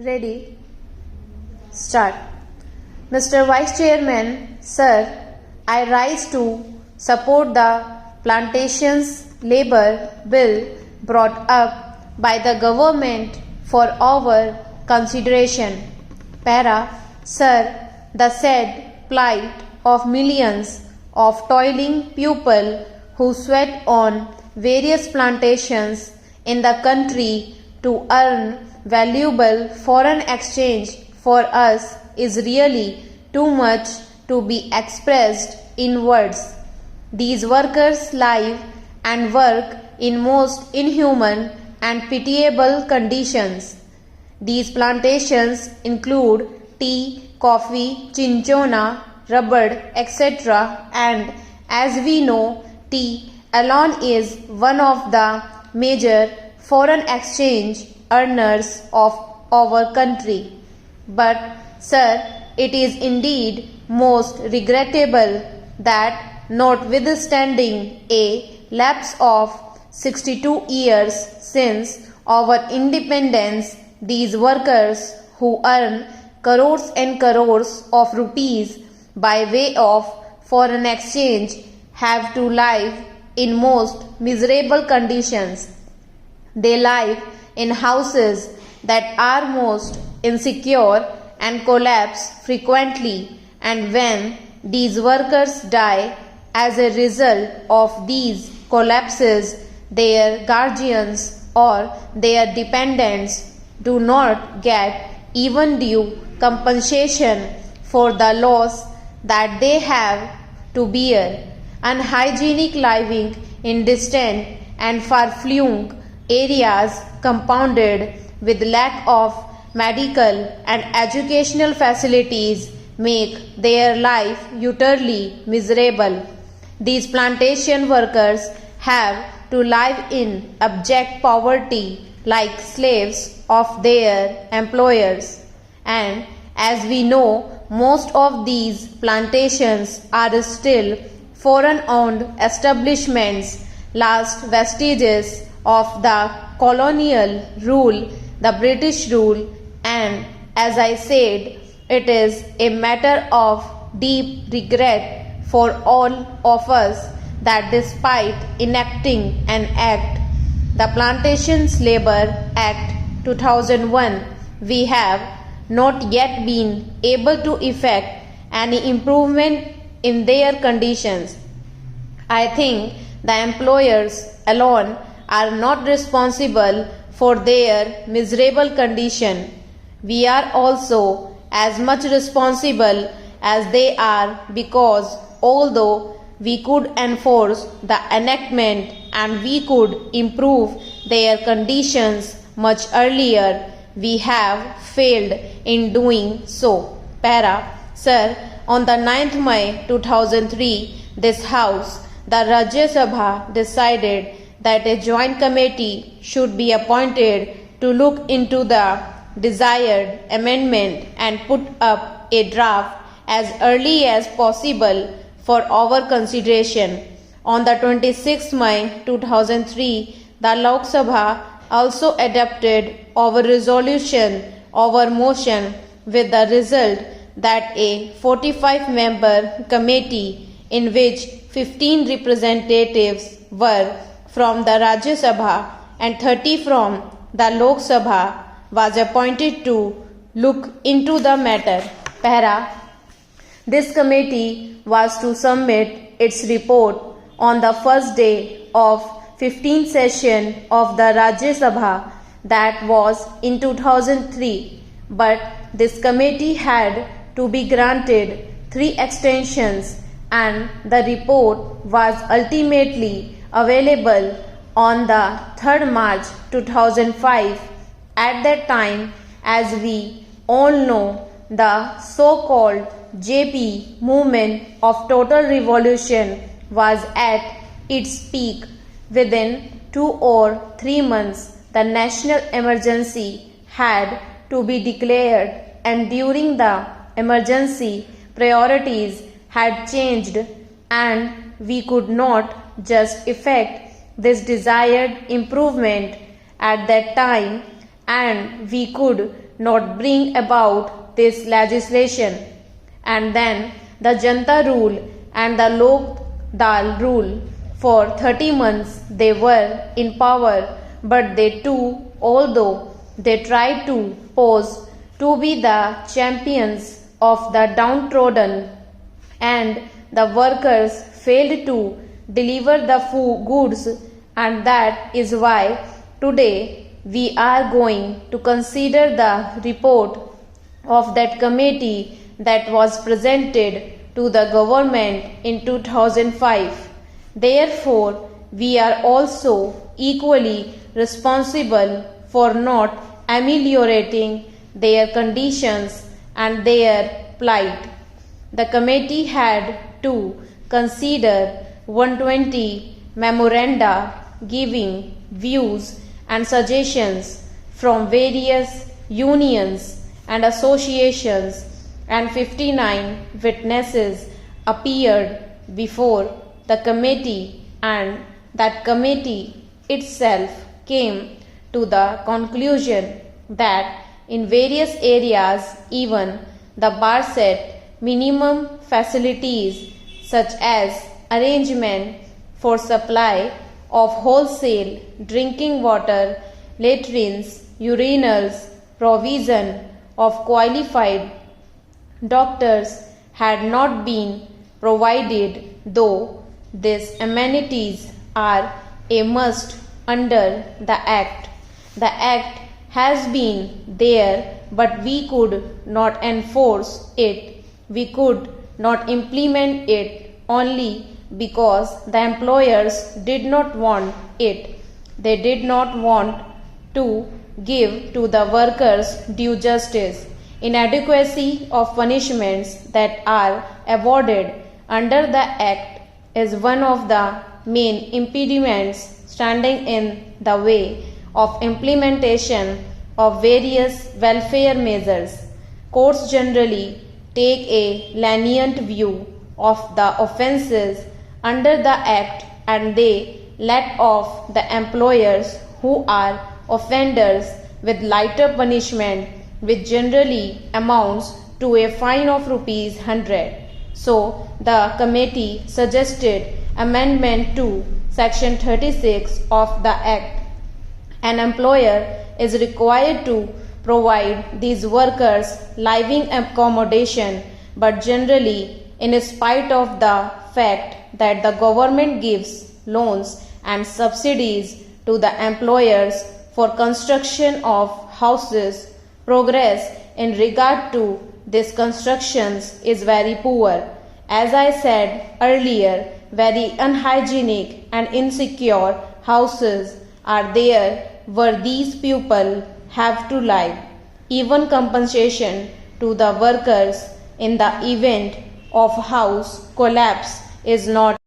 Ready? Start. Mr. Vice Chairman, Sir, I rise to support the plantations labor bill brought up by the government for our consideration. Para. Sir, the said plight of millions of toiling people who sweat on various plantations in the country to earn valuable foreign exchange for us is really too much to be expressed in words. These workers live and work in most inhuman and pitiable conditions. These plantations include tea, coffee, cinchona, rubber, etc. And as we know, tea alone is one of the major foreign exchange earners of our country. But, sir, it is indeed most regrettable that notwithstanding a lapse of 62 years since our independence, these workers who earn crores and crores of rupees by way of foreign exchange have to live in most miserable conditions. They live in houses that are most insecure and collapse frequently, and when these workers die as a result of these collapses, their guardians or their dependents do not get even due compensation for the loss that they have to bear. Unhygienic living in distant and far-flung areas compounded with lack of medical and educational facilities make their life utterly miserable. These plantation workers have to live in abject poverty like slaves of their employers. And as we know, most of these plantations are still foreign-owned establishments, last vestiges of the colonial rule, the British rule, and as I said, it is a matter of deep regret for all of us that despite enacting an act, the Plantations Labor Act 2001, we have not yet been able to effect any improvement in their conditions. I think the employers alone are not responsible for their miserable condition. We are also as much responsible as they are, because although we could enforce the enactment and we could improve their conditions much earlier, we have failed in doing so. Para. Sir, on the 9th May 2003, this House, the Rajya Sabha, decided that a joint committee should be appointed to look into the desired amendment and put up a draft as early as possible for our consideration. On the 26th May 2003, the Lok Sabha also adopted our resolution, our motion, with the result that a 45-member committee in which 15 representatives were from the Rajya Sabha and 30 from the Lok Sabha was appointed to look into the matter. Para. This committee was to submit its report on the first day of 15th session of the Rajya Sabha, that was in 2003, but this committee had to be granted 3 extensions, and the report was ultimately available on the 3rd March 2005. At that time, as we all know, the so-called JP movement of total revolution was at its peak. Within 2 or 3 months, the national emergency had to be declared, and during the emergency, priorities had changed, and we could not just effect this desired improvement at that time, and we could not bring about this legislation. And then the Janta rule and the Lok Dal rule. For 30 months they were in power, but they too, although they tried to pose to be the champions of the downtrodden and the workers, failed to deliver the goods, and that is why today we are going to consider the report of that committee that was presented to the government in 2005. Therefore, we are also equally responsible for not ameliorating their conditions and their plight. The committee had to consider 120 memoranda giving views and suggestions from various unions and associations, and 59 witnesses appeared before the committee, and that committee itself came to the conclusion that in various areas even the bar set minimum facilities such as arrangement for supply of wholesale drinking water, latrines, urinals, provision of qualified doctors had not been provided, though these amenities are a must under the Act. The Act has been there, but we could not enforce it. We could not implement it only because the employers did not want it. They did not want to give to the workers due justice. Inadequacy of punishments that are awarded under the Act is one of the main impediments standing in the way of implementation of various welfare measures. Courts generally take a lenient view of the offences under the Act, and they let off the employers who are offenders with lighter punishment, which generally amounts to a fine of ₹100. So, the committee suggested amendment to Section 36 of the Act. An employer is required to provide these workers living accommodation, but generally, in spite of the fact that the government gives loans and subsidies to the employers for construction of houses, progress in regard to these constructions is very poor. As I said earlier, very unhygienic and insecure houses are there where these people have to live. Even compensation to the workers in the event of house collapse is not